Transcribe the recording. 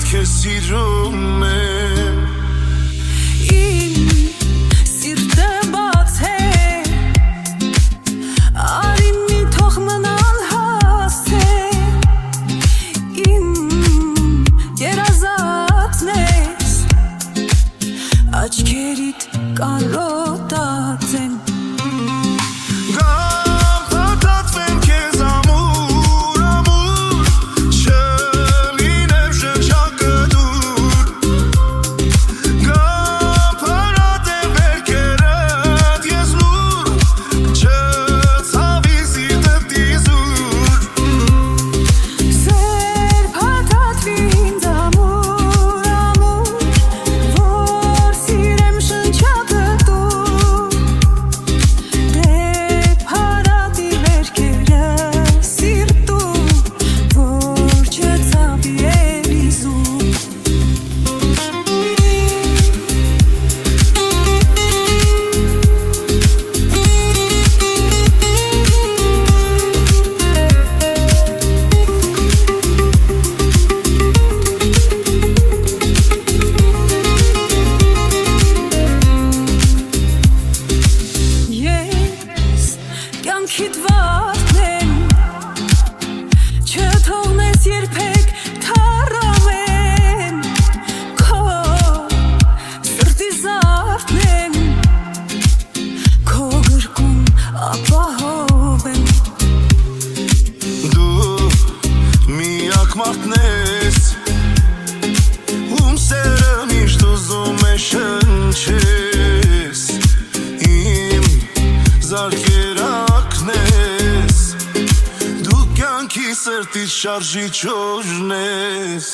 քեզ սիրում եմ Իմ սիրտը բաց է Արին մի թող մնալ հասցե Իմ երազածն ես Աչքերիդ կարոտած եմ Կյանքիդ վարդն եմ Չթողնես երբեք թառամեմ Քո սրտի զարդն եմ Քո գրկում ապահով եմ Դու միակ մարդն ես Ում սերը միշտ ուզում է շնչես Իմ զարկերակն ես Դու կյանքի սրտից շարժիչ օժն ես